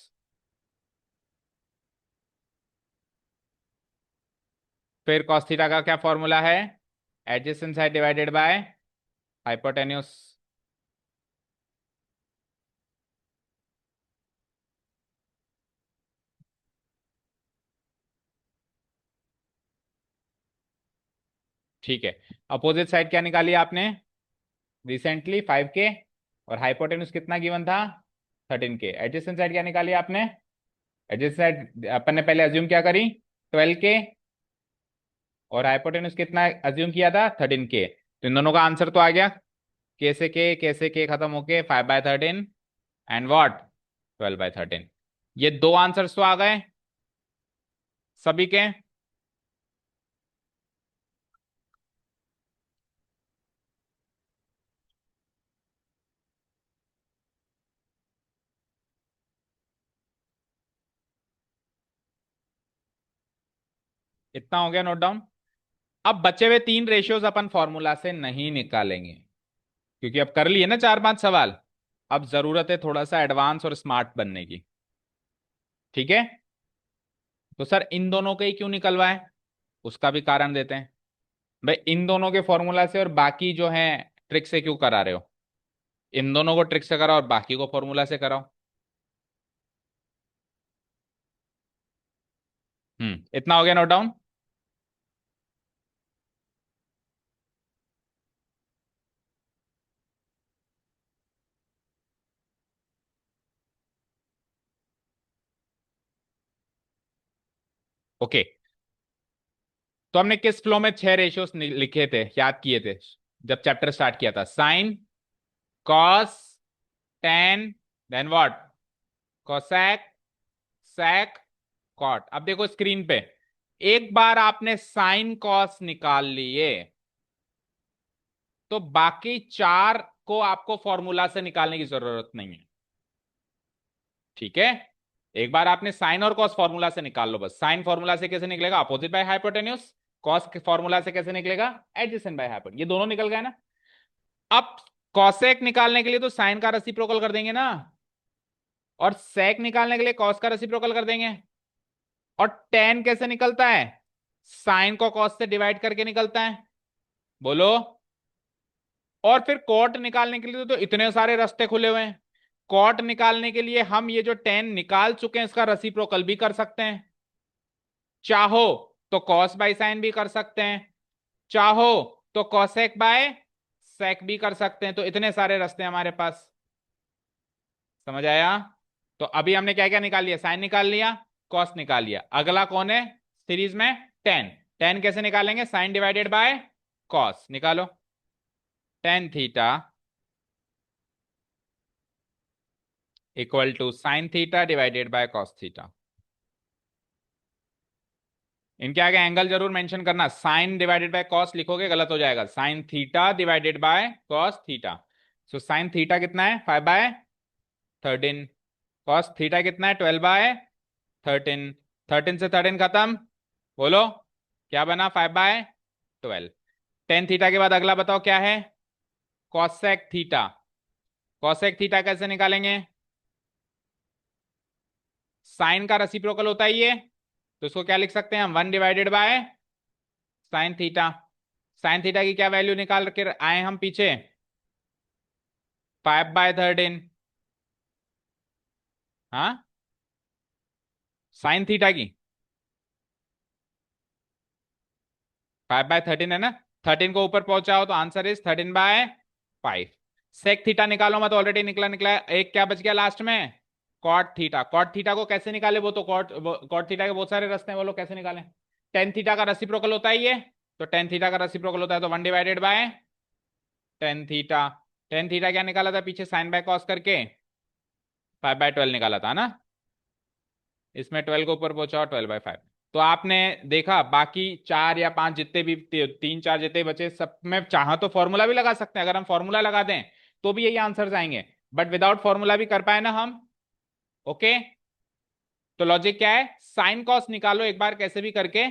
फिर कॉस थीटा का क्या फॉर्मूला है, adjacent side divided by hypotenuse. ठीक है, अपोजिट साइड क्या निकाली आपने रिसेंटली, 5 के। और हाइपोटेन्यूस कितना गिवन था, 13 के। एडजेसेंट साइड क्या निकाली आपने, एडजेसेंट साइड अपन ने पहले अज्यूम क्या करी, 12 के। और हाइपोटेन्यूस कितना अज्यूम किया था, 13 के। तो इन दोनों का आंसर तो आ गया, के खत्म होके 5/13 एंड व्हाट 12/13। ये दो आंसर्स तो आ गए सभी के। इतना हो गया नोट डाउन। अब बचे हुए 3 रेशियोज अपन फॉर्मूला से नहीं निकालेंगे, क्योंकि अब कर लिए ना 4-5 सवाल। अब जरूरत है थोड़ा सा एडवांस और स्मार्ट बनने की। ठीक है, तो सर इन दोनों के ही क्यों निकलवाए, उसका भी कारण देते हैं। भाई इन दोनों के फॉर्मूला से और बाकी जो है ट्रिक से क्यों करा रहे हो, इन दोनों को ट्रिक से कराओ और बाकी को फॉर्मूला से कराओ। इतना हो गया नोट डाउन। ओके, तो हमने किस फ्लो में 6 रेशियोस लिखे थे, याद किए थे जब चैप्टर स्टार्ट किया था? Sine, cos, tan, then what? Cosec, sec, cot. अब देखो स्क्रीन पे, एक बार आपने साइन कॉस निकाल लिए तो बाकी चार को आपको फॉर्मूला से निकालने की जरूरत नहीं है। ठीक है, एक बार आपने साइन और कॉस फॉर्मूला से निकाल लो बस। साइन फॉर्मूला से कैसे निकलेगा? Opposite by hypotenuse. Cos formula से कैसे निकलेगा? Adjacent by hypotenuse. ये दोनों निकल गए ना। अब कॉसेक निकालने के लिए तो साइन का रेसिप्रोकल कर देंगे ना, और सेक निकालने के लिए कॉस का रेसिप्रोकल कर देंगे। और टेन कैसे निकलता है? साइन को कॉस से डिवाइड करके निकलता है। बोलो। और फिर कॉट निकालने के लिए तो इतने सारे रास्ते खुले हुए हैं। कॉट निकालने के लिए हम ये जो टेन निकाल चुके हैं इसका रेसिप्रोकल भी कर सकते हैं, चाहो तो कॉस बाय साइन भी कर सकते हैं, चाहो तो कॉसेक बाय सेक भी कर सकते हैं। तो इतने सारे रास्ते हैं हमारे पास। समझ आया? तो अभी हमने क्या क्या निकाल लिया? साइन निकाल लिया, कॉस निकाल लिया। अगला कौन है सीरीज में? टेन। टेन कैसे निकालेंगे? Sine divided by cos. निकालो। Tan theta equal to sine theta divided by cos theta. इनके आगे एंगल जरूर मेंशन करना। साइन डिवाइडेड बाय कॉस लिखोगे गलत हो जाएगा। Sign theta divided by cos theta. So sine theta कितना है? 5/13। कॉस थीटा कितना है? 12/13। 13 से 13 खत्म। बोलो क्या बना? 5/12। टेन थीटा के बाद अगला बताओ क्या है? Cosec theta. कॉसेक थीटा कैसे निकालेंगे? साइन का रेसिप्रोकल होता है ये, तो इसको क्या लिख सकते हैं हम? 1/बाय साइन थीटा। साइन थीटा की क्या वैल्यू निकाल के आए हम पीछे? 5/13। हाँ, साइन थीटा की 5/13 है ना। 13 को ऊपर पहुंचाओ तो आंसर इज 13/5। सेक थीटा निकालो मत, ऑलरेडी निकला निकला है। एक क्या बच गया लास्ट में? Cot theta. कॉट थीटा को कैसे निकाले? वो तो कॉट थीटा के बहुत सारे रास्ते हैं, बोलो कैसे निकालें? टेन थीटा का रेसिप्रोकल होता है ये, तो टेन थीटा का रेसिप्रोकल होता है तो 1/10 थीटा। टेन थीटा क्या निकाला था पीछे? साइन बाय कॉस करके 5/12 निकाला था ना। इसमें 12 को ऊपर पहुंचाओ, 12/5। तो आपने देखा बाकी चार या पांच जितने भी तीन चार जितने बचे सब में चाहा तो फॉर्मूला भी लगा सकते हैं। अगर हम फॉर्मूला लगा दें तो भी यही आंसर आएंगे, बट विदाउट फॉर्मूला भी कर पाए ना हम। ओके, तो लॉजिक क्या है? साइन कॉस निकालो एक बार कैसे भी करके,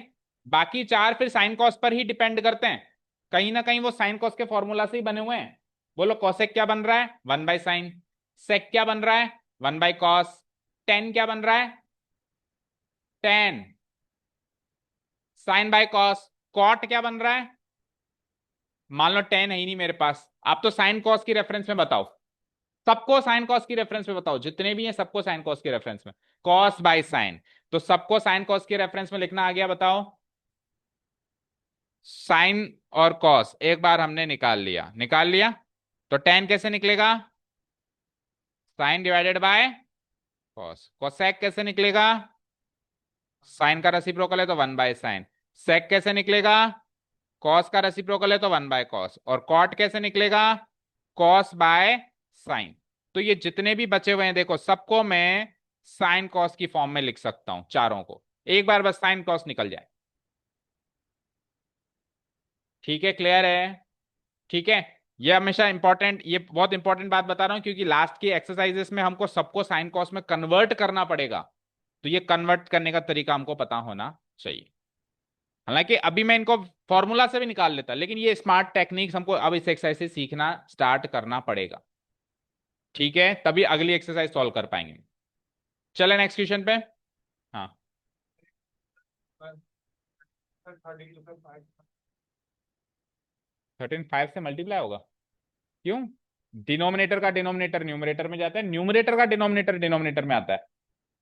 बाकी चार फिर साइन कॉस पर ही डिपेंड करते हैं। कहीं ना कहीं वो साइन कॉस के फॉर्मूला से ही बने हुए हैं। बोलो कॉसेक क्या बन रहा है? 1/साइन। सेक क्या बन रहा है? 1/कॉस। टेन क्या बन रहा है? 10 साइन बाय कॉस। कॉट क्या बन रहा है? मान लो 10 है ही नहीं मेरे पास, आप तो साइन कॉस की रेफरेंस में बताओ। सबको साइन कॉस की रेफरेंस में बताओ, जितने भी हैं सबको साइन कॉस की रेफरेंस में। कॉस बाय साइन, तो सबको साइन कॉस की रेफरेंस में लिखना आ गया? बताओ। साइन और कॉस एक बार हमने निकाल लिया, निकाल लिया। तो टेन कैसे निकलेगा? Sine divided by cos. Cosec कैसे निकलेगा? साइन का रेसिप्रोकल है तो 1/साइन। सेक कैसे निकलेगा? कॉस का रेसिप्रोकल है तो 1/कॉस। और कॉट कैसे निकलेगा? Cos by sine. तो ये जितने भी बचे हुए हैं देखो, सबको मैं साइन कॉस की फॉर्म में लिख सकता हूं, चारों को। एक बार बस साइन कॉस निकल जाए। ठीक है, क्लियर है? ठीक है। ये हमेशा इंपॉर्टेंट, ये बहुत इंपॉर्टेंट बात बता रहा हूं क्योंकि लास्ट की एक्सरसाइजेस में हमको सबको साइन कॉस में कन्वर्ट करना पड़ेगा। तो ये कन्वर्ट करने का तरीका हमको पता होना चाहिए। हालांकि अभी मैं इनको फॉर्मूला से भी निकाल लेता, लेकिन ये स्मार्ट टेक्निक्स हमको अब इस एक्सरसाइज से सीखना स्टार्ट करना पड़ेगा। ठीक है, तभी अगली एक्सरसाइज सॉल्व कर पाएंगे। चले नेक्स्ट क्वेश्चन पे। हाँ, 13 5 से मल्टीप्लाई होगा? क्यों? डिनोमिनेटर का डिनोमिनेटर न्यूमरेटर में जाता है, न्यूमरेटर का डिनोमिनेटर डिनोमिनेटर में आता है।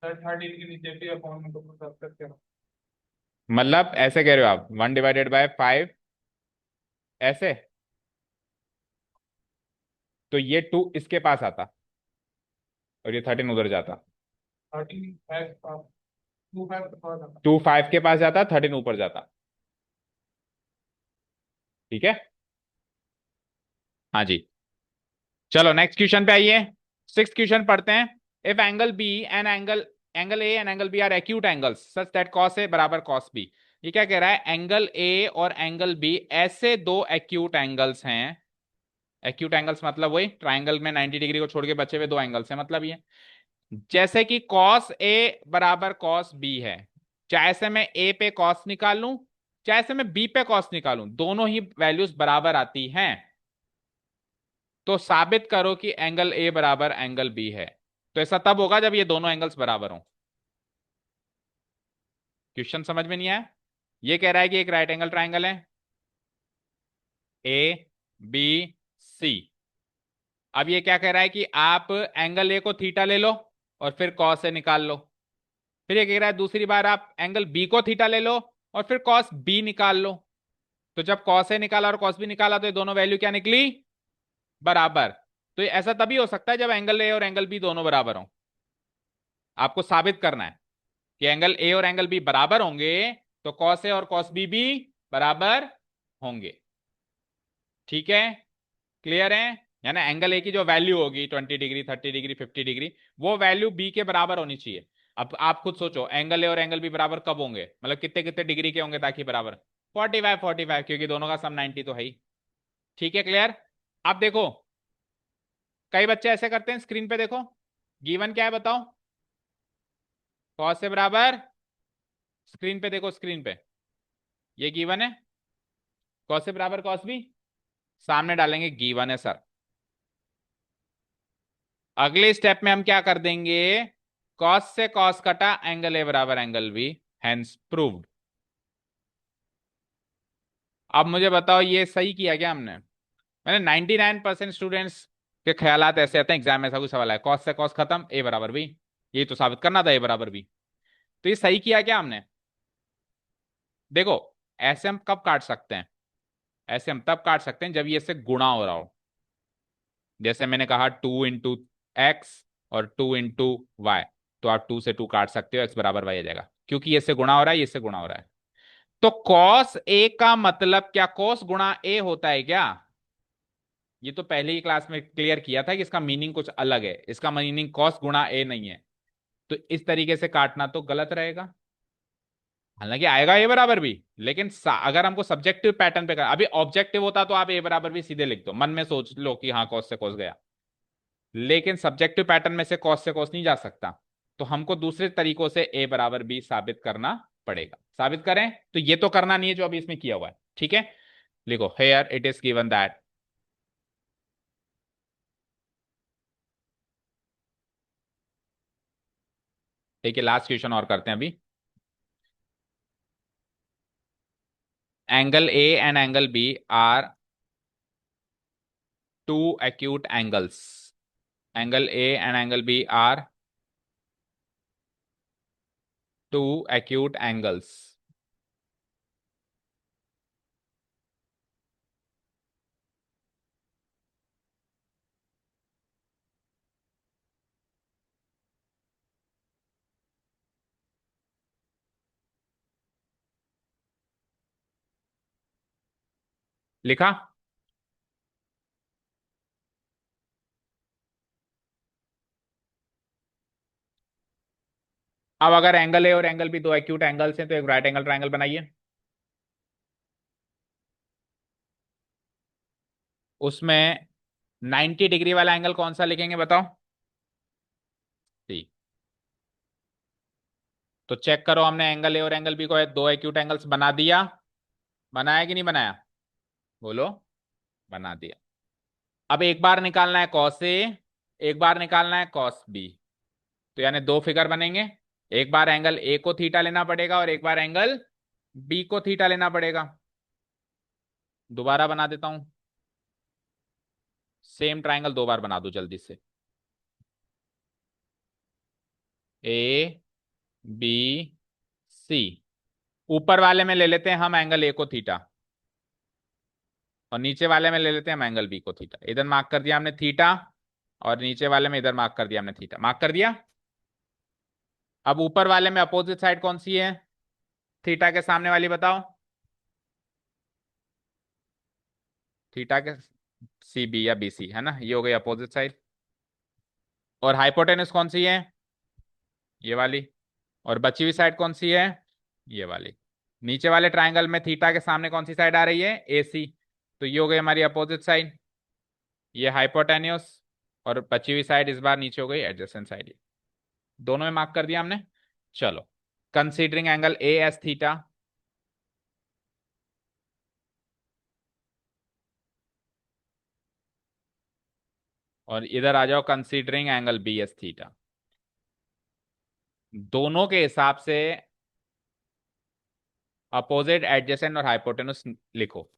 13 के नीचे भी अपॉन में तो कर सकते हो। मतलब ऐसे कह रहे हो आप 1/5 ऐसे, तो ये 2 इसके पास आता और ये 13 उधर जाता। 13 5 2 5 के पास आता। 2 5 के पास जाता, 13 ऊपर जाता। ठीक है। हाँ जी। चलो नेक्स्ट क्वेश्चन पे आइए। सिक्स क्वेश्चन पढ़ते हैं। If angle B and angle A and angle B are acute angles such that cos A बराबर कॉस बी। ये क्या कह रहा है? एंगल ए और एंगल बी ऐसे दो एक्यूट एंगल्स हैं। एक्यूट एंगल्स मतलब वही ट्राइंगल में 90 डिग्री को छोड़ के बचे हुए दो एंगल्स हैं, मतलब ये। जैसे कि कॉस ए बराबर कॉस बी है। चाहे से मैं ए पे कॉस निकाल लूं, चाहे से मैं बी पे कॉस निकालूं, दोनों ही वैल्यूज बराबर आती हैं। तो साबित करो कि एंगल ए बराबर एंगल बी है। तो ऐसा तब होगा जब ये दोनों एंगल्स बराबर हों। क्वेश्चन समझ में नहीं आया? ये कह रहा है कि एक राइट एंगल ट्राइंगल है, ए बी सी। अब ये क्या कह रहा है कि आप एंगल ए को थीटा ले लो और फिर कॉस ए निकाल लो। फिर ये कह रहा है दूसरी बार आप एंगल बी को थीटा ले लो और फिर कॉस बी निकाल लो। तो जब कॉस ए निकाला और कॉस बी निकाला तो ये दोनों वैल्यू क्या निकली? बराबर। तो ये ऐसा तभी हो सकता है जब एंगल ए और एंगल बी दोनों बराबर हो। आपको साबित करना है कि एंगल ए और एंगल बी बराबर होंगे, तो कॉस ए और कॉस बी भी बराबर होंगे। ठीक है, क्लियर है? यानी एंगल ए की जो वैल्यू होगी 20 डिग्री, 30 डिग्री, 50 डिग्री, वो वैल्यू बी के बराबर होनी चाहिए। अब आप खुद सोचो एंगल ए और एंगल बी बराबर कब होंगे, मतलब कितने कितने डिग्री के होंगे ताकि बराबर? 45 45, क्योंकि दोनों का सम 90 तो है ही। ठीक है, क्लियर? अब देखो, कई बच्चे ऐसे करते हैं, स्क्रीन पे देखो, गिवन क्या है बताओ? कॉस से बराबर, स्क्रीन पे देखो, स्क्रीन पे ये गिवन है, कॉस से बराबर कॉस बी। सामने डालेंगे गिवन है सर। अगले स्टेप में हम क्या कर देंगे? कॉस से कॉस कटा, एंगल ए बराबर एंगल बी, हेंस प्रूव्ड। अब मुझे बताओ ये सही किया क्या हमने? मैंने 99% स्टूडेंट्स के ख्यालात ऐसे आते हैं एग्जाम में, ऐसा कोई सवाल है कॉस से कॉस खत्म, ए बराबर बी। ये तो साबित करना था ए बराबर बी। तो ये सही किया क्या हमने? देखो, ऐसे हम कब काट सकते हैं? ऐसे हम तब काट सकते हैं जब ये से गुणा हो रहा हो। जैसे मैंने कहा 2 × x और 2 × y, तो आप 2 से 2 काट सकते हो, x बराबर y आ जाएगा, क्योंकि ये से गुणा हो रहा है, ये से गुणा हो रहा है। तो cos a का मतलब क्या cos गुणा a होता है क्या? ये तो पहले ही क्लास में क्लियर किया था कि इसका मीनिंग कुछ अलग है, इसका मीनिंग cos गुणा a नहीं है। तो इस तरीके से काटना तो गलत रहेगा। हालांकि आएगा ए बराबर भी, लेकिन अगर हमको सब्जेक्टिव पैटर्न पे करना, अभी ऑब्जेक्टिव होता तो आप ए बराबर भी सीधे लिख दो, मन में सोच लो कि हाँ कॉस से कॉस गया। लेकिन सब्जेक्टिव पैटर्न में से कॉस से कॉस नहीं जा सकता, तो हमको दूसरे तरीकों से ए बराबर बी साबित करना पड़ेगा। साबित करें तो ये तो करना नहीं है जो अभी इसमें किया हुआ है। ठीक है, लिखो here it is given that ठीक है, लास्ट क्वेश्चन और करते हैं अभी। Angle A and angle B are two acute angles. Angle A and angle B are two acute angles. लिखा? अब अगर एंगल ए और एंगल बी दो एक्यूट एंगल्स हैं तो एक राइट एंगल ट्राइंगल बनाइए। उसमें 90 डिग्री वाला एंगल कौन सा लिखेंगे बताओ? सी। तो चेक करो, हमने एंगल ए और एंगल बी को दो एक्यूट एंगल्स बना दिया, बनाया कि नहीं बनाया? बोलो। बना दिया। अब एक बार निकालना है कॉस ए, एक बार निकालना है कॉस बी। तो यानी दो फिगर बनेंगे, एक बार एंगल ए को थीटा लेना पड़ेगा और एक बार एंगल बी को थीटा लेना पड़ेगा। दोबारा बना देता हूं, सेम ट्राइंगल दो बार बना दो जल्दी से। A B C. ऊपर वाले में ले लेते हैं हम एंगल ए को थीटा, और नीचे वाले में ले लेते हैं हम एंगल बी को थीटा। इधर मार्क कर दिया हमने थीटा, और नीचे वाले में इधर मार्क कर दिया हमने थीटा। मार्क कर दिया। अब ऊपर वाले में अपोजिट साइड कौन सी है? थीटा के सामने वाली बताओ। थीटा के सी बी या बी सी है ना, ये हो गई अपोजिट साइड। और हाइपोटेनस कौन सी है? ये वाली। और बची हुई साइड कौन सी है? ये वाली। नीचे वाले ट्रायंगल में थीटा के सामने कौन सी साइड आ रही है? ए सी। तो ये हो गई हमारी अपोजिट साइड, ये हाइपोटेन्यूस। और बची हुई साइड इस बार नीचे हो गई एडजेसेंट साइड। दोनों में मार्क कर दिया हमने। चलो, considering angle A as theta, और इधर आ जाओ considering angle B as theta. दोनों के हिसाब से अपोजिट, एडजेसेंट और हाइपोटेन्यूस लिखो।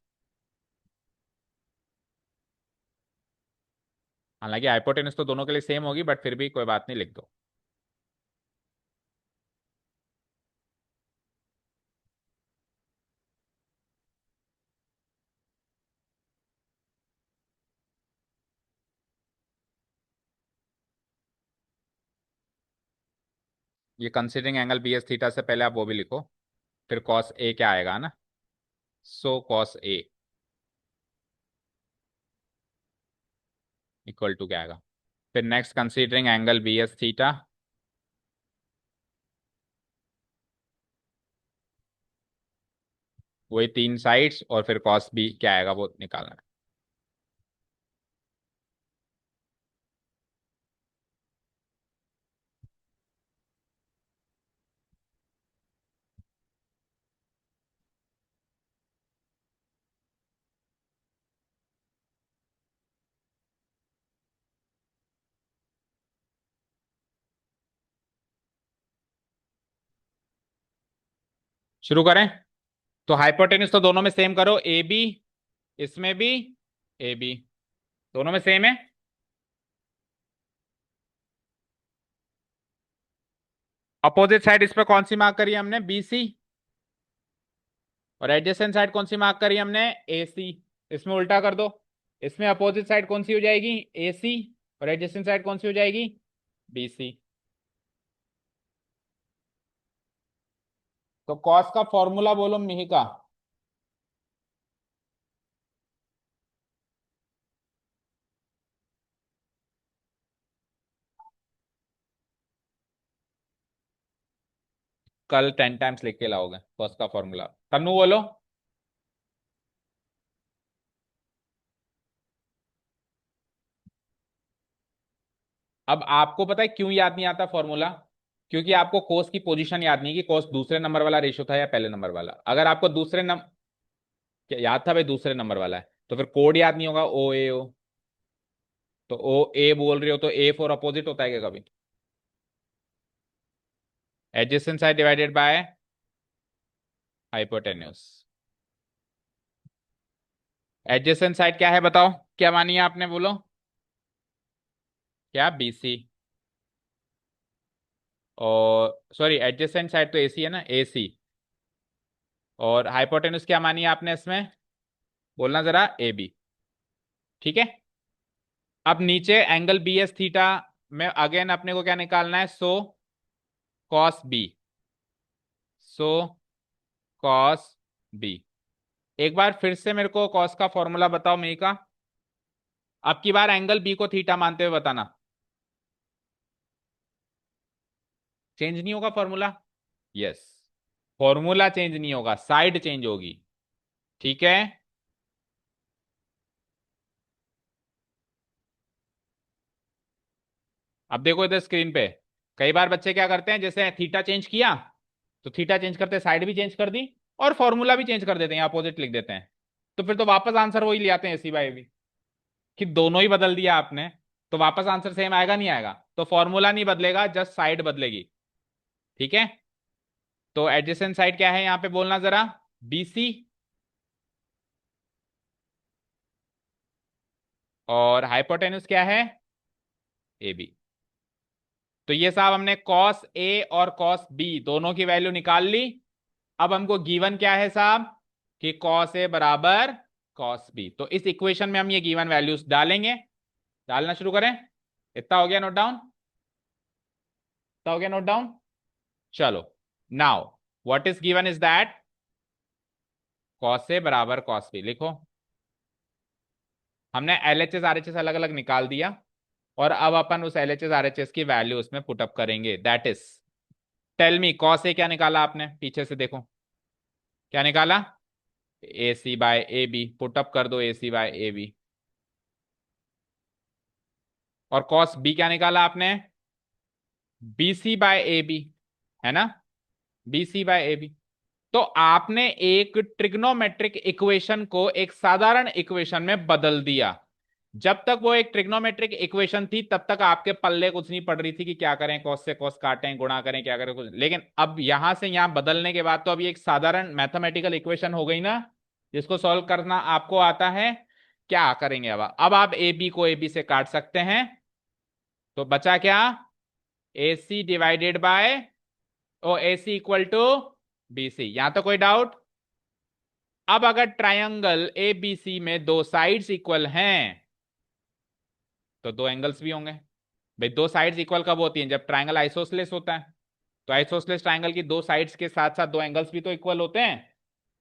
हालांकि हाइपोटेन्यूस तो दोनों के लिए सेम होगी, बट फिर भी कोई बात नहीं, लिख दो। ये considering angle B as theta से पहले आप वो भी लिखो, फिर कॉस ए क्या आएगा ना, so cos A equal to क्या आएगा। फिर next considering angle B as theta, वही तीन साइड्स, और फिर कॉस बी क्या आएगा वो निकालना है। शुरू करें? तो हाइपोटेन्यूस तो दोनों में सेम करो, ए बी, इसमें भी ए बी, दोनों में सेम है। अपोजिट साइड इस पर कौन सी मार्क करी हमने? B C. और एडजेसेंट साइड कौन सी मार्क करी हमने? ए सी। इसमें उल्टा कर दो, इसमें अपोजिट साइड कौन सी हो जाएगी? ए सी। और एडजेसेंट साइड कौन सी हो जाएगी? B C. तो कॉस का फॉर्मूला बोलो मिहिका। कल 10 टाइम्स लिख के लाओगे कॉस का फॉर्मूला। तन्नू बोलो। अब आपको पता है क्यों याद नहीं आता फॉर्मूला? क्योंकि आपको कोस की पोजीशन याद नहीं कि कोस दूसरे नंबर वाला रेशो था या पहले नंबर वाला। अगर आपको दूसरे नंबर क्या याद था भाई, दूसरे नंबर वाला है, तो फिर कोड याद नहीं होगा, ओ ए ओ। तो ओ ए बोल रहे हो तो ए फॉर अपोजिट होता है क्या कभी? Adjacent side divided by hypotenuse. Adjacent side क्या है बताओ, क्या मानी है आपने, बोलो। क्या? B C. और सॉरी, एडजेसेंट साइड तो ए सी है ना, ए सी। और हाइपोटेन्यूस क्या मानी है आपने इसमें, बोलना जरा, ए बी। ठीक है। अब नीचे एंगल बी एस थीटा में अगेन अपने को क्या निकालना है? So cos B, so cos B. एक बार फिर से मेरे को कॉस का फॉर्मूला बताओ मेरी का। अब की बार एंगल बी को थीटा मानते हुए बताना। चेंज नहीं होगा फॉर्मूला? यस, फॉर्मूला चेंज नहीं होगा, साइड चेंज होगी। ठीक है। अब देखो इधर स्क्रीन पे, कई बार बच्चे क्या करते हैं, जैसे थीटा चेंज किया तो थीटा चेंज करते साइड भी चेंज कर दी, और फॉर्मूला भी चेंज कर देते हैं, अपोजिट लिख देते हैं। तो फिर तो वापस आंसर वही ले आते हैं सी बाई भी, कि दोनों ही बदल दिया आपने, तो वापस आंसर सेम आएगा नहीं आएगा? तो फॉर्मूला नहीं बदलेगा, जस्ट साइड बदलेगी। ठीक है। तो एडजेसेंट साइड क्या है यहां पे, बोलना जरा, बीसी। और हाइपोटेन्यूस क्या है? A B. तो ये साहब हमने कॉस ए और कॉस बी दोनों की वैल्यू निकाल ली। अब हमको गिवन क्या है साहब, कि कॉस ए बराबर कॉस बी। तो इस इक्वेशन में हम ये गिवन वैल्यूज डालेंगे। डालना शुरू करें। इतना हो गया नोट डाउन? इतना हो गया नोट डाउन? चलो, now what is given is that cos ए बराबर cos बी। लिखो, हमने LHS RHS अलग अलग निकाल दिया और अब अपन उस LHS RHS की वैल्यू उसमें पुटअप करेंगे। That is, tell me, cos A क्या निकाला आपने, पीछे से देखो क्या निकाला, AC by A B. Put up कर दो AC बाय ए बी। और cos B क्या निकाला आपने, BC बाय ए बी, है ना, BC बाय ए बी। तो आपने एक ट्रिग्नोमेट्रिक इक्वेशन को एक साधारण इक्वेशन में बदल दिया। जब तक वो एक ट्रिग्नोमेट्रिक इक्वेशन थी तब तक आपके पल्ले कुछ नहीं पड़ रही थी कि क्या करें, कॉस से कॉस काटें, गुणा करें, क्या करें कुछ। लेकिन अब यहां से यहां बदलने के बाद तो अभी एक साधारण मैथमेटिकल इक्वेशन हो गई ना, जिसको सॉल्व करना आपको आता है। क्या करेंगे अब आप ए बी को ए बी से काट सकते हैं, तो बचा क्या, A C divided by O A C equal to B C. यहां तो कोई डाउट। अब अगर ट्रायंगल ए बी सी में दो साइड्स इक्वल हैं तो दो एंगल्स भी होंगे। भाई दो साइड्स इक्वल कब होती हैं, जब ट्रायंगल आइसोसेलेस होता है। तो आइसोसेलेस ट्रायंगल की दो साइड्स के साथ साथ दो एंगल्स भी तो इक्वल होते हैं।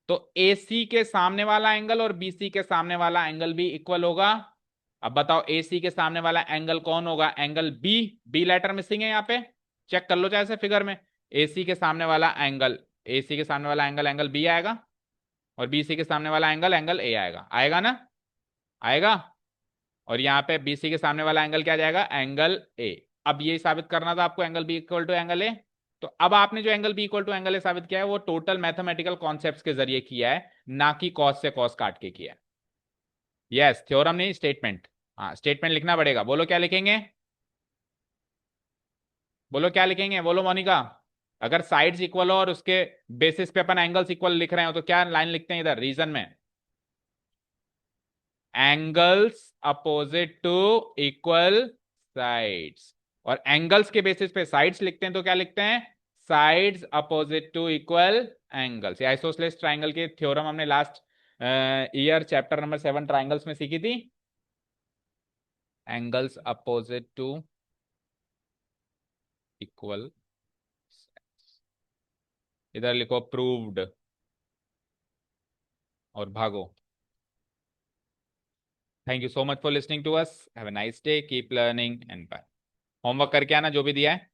तो ए सी के सामने वाला एंगल और बी सी के सामने वाला एंगल भी इक्वल होगा। अब बताओ ए सी के सामने वाला एंगल कौन होगा, angle B. B letter missing है यहाँ पे, चेक कर लो चाहे से फिगर में। ए सी के सामने वाला एंगल, ए सी के सामने वाला एंगल एंगल बी आएगा, और बी सी के सामने वाला एंगल एंगल ए आएगा। आएगा ना, आएगा। और यहाँ पे बीसी के सामने वाला एंगल क्या आ जाएगा, एंगल ए। अब ये साबित करना था आपको angle B equal to angle A. तो अब आपने जो angle B equal to angle A साबित किया है वो टोटल मैथमेटिकल कॉन्सेप्ट्स के जरिए किया है, ना कि कॉस से कॉस काट के किया है। यस, थ्योरम नहीं, स्टेटमेंट। हाँ, स्टेटमेंट लिखना पड़ेगा। बोलो क्या लिखेंगे, बोलो क्या लिखेंगे, बोलो मोनिका। अगर साइड्स इक्वल हो और उसके बेसिस पे अपन एंगल्स इक्वल लिख रहे हो तो क्या लाइन लिखते हैं इधर रीजन में, angles opposite to equal sides. और एंगल्स के बेसिस पे साइड्स लिखते हैं तो क्या लिखते हैं, sides opposite to equal angles. ये आइसोसेलेस ट्राइंगल के थ्योरम हमने last year chapter number 7 triangles में सीखी थी। एंगल्स अपोजिट टू इक्वल, इधर लिखो प्रूव्ड और भागो। Thank you so much for listening to us, have a nice day, keep learning and bye. Homework करके आना जो भी दिया है।